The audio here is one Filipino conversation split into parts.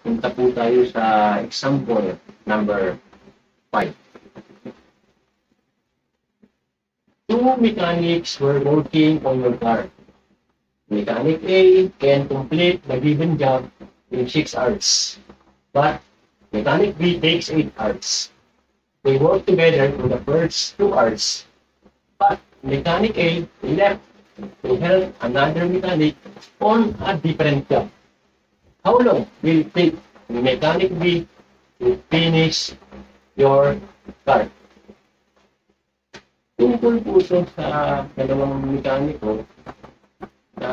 Punta po tayo sa example number 5. Two mechanics were working on your car. Mechanic A can complete the given job in 6 hours, but Mechanic B takes 8 hours. They work together for the first 2 hours, but Mechanic A left to help another mechanic on a different job. How long will it take Mechanic B to finish your car? Tungkol po ito sa dalawang mekaniko na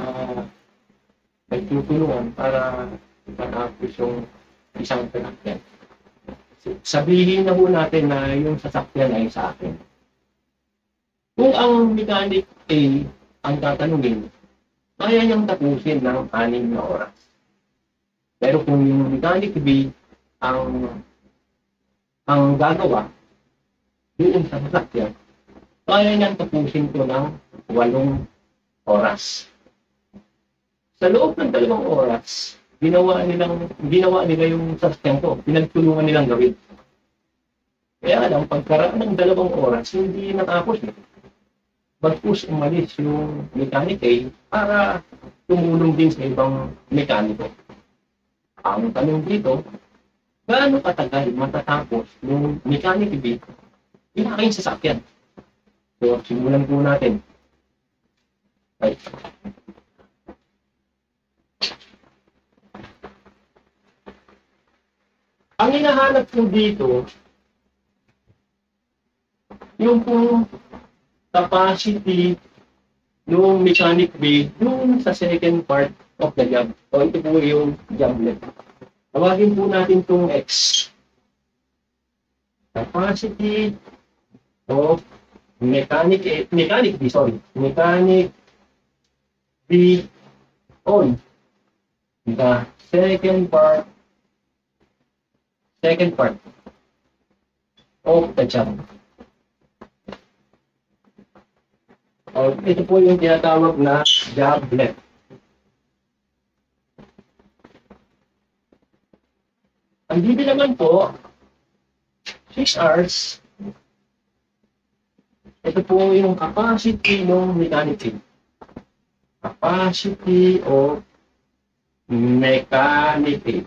nagtutulungan para matapos yung isang sasakyan. Sabihin na po natin na yung sasakyan ay sa akin. Kung ang mechanic A ang tatanungin, kaya niyang tapusin ng 6 na oras. Pero kung yung mechanic B ang gagawa doon sa sasakyan, kaya niyang tapusin ko ng 8 oras. Sa loob ng 2 oras, ginawa nila yung sasakyan ko, pinagtulungan nilang gawin. Kaya lang, pagkaraan ng 2 oras, hindi natapos. Bagkus umalis yung mechanic A para tumulong din sa ibang mekaniko. Ang tanong dito, gaano katagal matatapos yung mechanic B inaking sasakyan? So, simulan po natin. Right. Ang hinahanap ko dito, yung pong capacity yung mechanic B yung sa second part of the job. O ito po yung job length. Tawagin po natin itong X. Capacity of mechanic B on the second part of the job. O, ito po yung tinatawag na job length. Ang bibilangan po, 6 hours. Ito po yung capacity ng mechanic. Capacity of mechanic.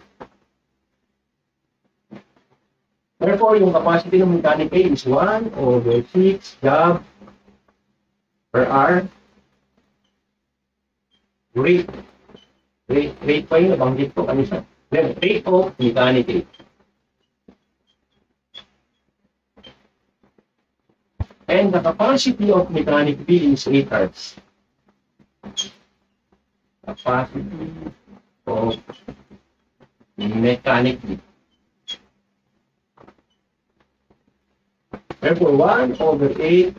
Therefore, yung capacity ng mechanic is 1/6 job per hour. Rate pa yun, nabanggit ko kanina. Then, rate of mechanic. And the capacity of mechanic B is 8 hours. Capacity of mechanic B. Therefore, 1/8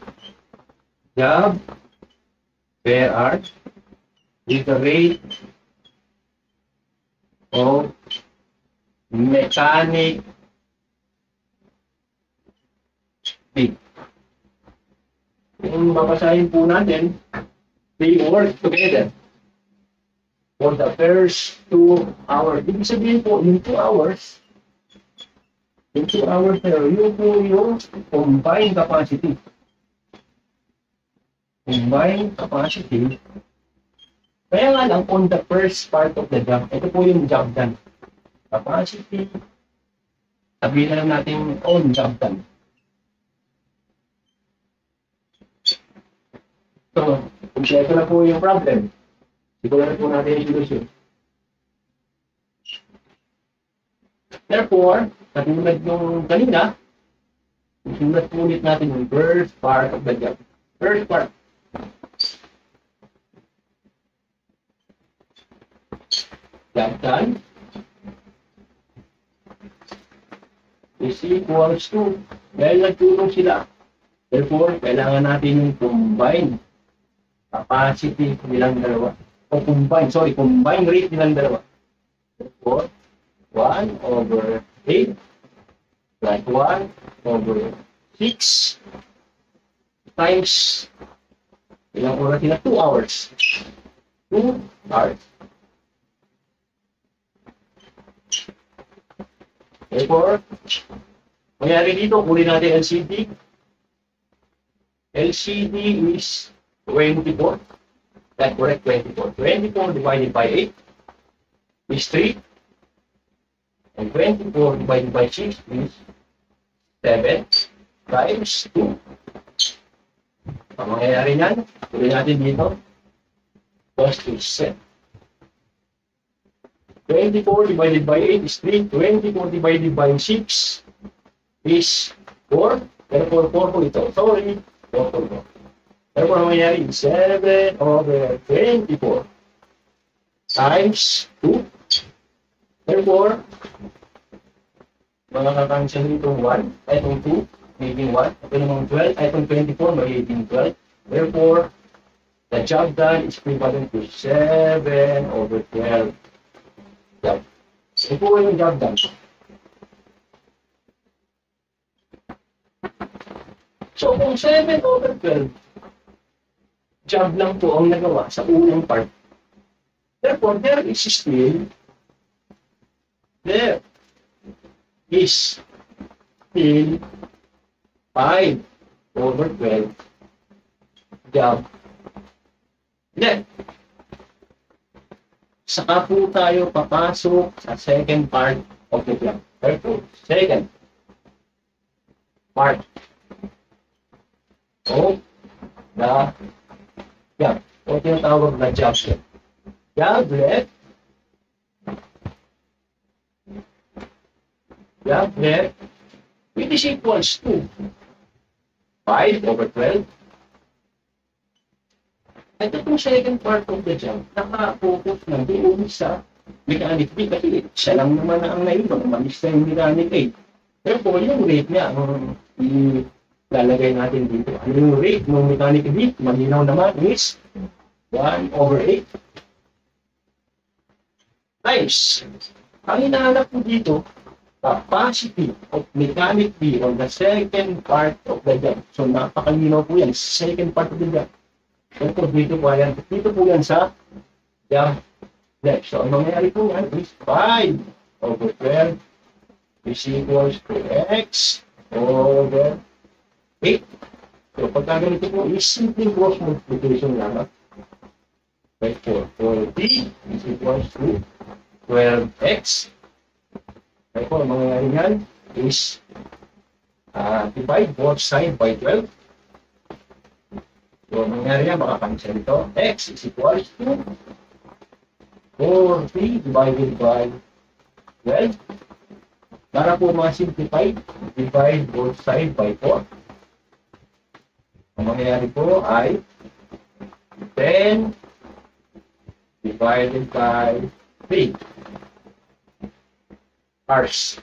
job per hour is the rate of mechanic B. Kung babasahin po natin, they work together for the first 2 hours. Ibig sabihin po, in 2 hours, na yun po yung combined capacity. Kaya nga lang, on the first part of the job, ito po yung job done. Capacity, sabihin na lang natin on job done. So, kompleto na po yung problem. Siguro na po natin yung solution. Therefore, katulad yung kanina, susulat po ulit natin yung first part of the job. First part. Job done is equals to, dahil nagtulong sila. Therefore, kailangan natin yung combined capacity nilang dalawa. O combined rate nilang dalawa. Therefore, 1/8 like 1/6 times ilang oras sila? 2 hours. 2 hours. Therefore, mangyari dito, kunin natin LCD. LCD is 24. That's correct, 24. 24 divided by 8 is 3. And 24 divided by 6 is 7 times 2. Ang mangyayari niyan, kunin natin dito, cost is 24 divided by 8 is 3. 24 divided by 6 is 4. Therefore, 4 po ito. Sorry, 4 po ito. Therefore, ang mangyayari is 7 over 24 times 2. Therefore, makakacancel itong 1, itong 2, magiging 1. Ito namang 12, itong 24, magiging 12. Therefore, the job done is equivalent to 7 over 12. Job. Ito po yung job done. So, kung 7 over 12, job lang po ang nagawa sa unang part. Therefore, there is still 5 over 12 job left. Saka po tayo papasok sa second part of the job. Therefore, second part of the job. O tinatawag na job left. Job left. Job left, which is equals to 5 over 12. Ito pong second part of the job, naka-focus na doon sa mechanic B kasi siya lang naman ang naiba, umalis na yung mechanic A. Therefore, yung rate niya, ang ilalagay natin dito. Yung rate ng mechanic B, malinaw naman is 1 over 8 times. Ang hinahanap ko dito, capacity of mechanic B on the second part of the job. So, napakalinaw po yan, second part of the job. Therefore, dito po yan sa job left. So, ang mangyayari po yan is 5 over 12 is equals to X over 8. So, pagka ganito po is simple cross multiplication lang. Therefore, 4D is equals to 12X. Therefore, ang mangyayari yan is divide both side by 12. So, ang mangyayari yan, makakancel ito. X is equals to 4D divided by 12. Para po ma-simplify, divide both side by 4. Ang mangyayari po ay 10 divided by 3 hours.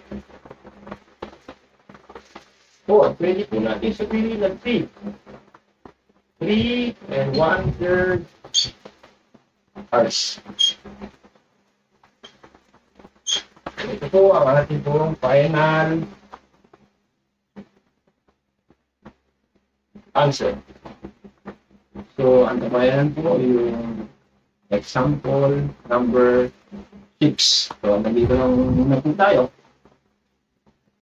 4, pwede po natin sabihin ng 3. 3 and 1/3 hours. Ito po ang ating pong final answer. So, ang tabayan po yung example number 6. So, nandito lang muna po tayo.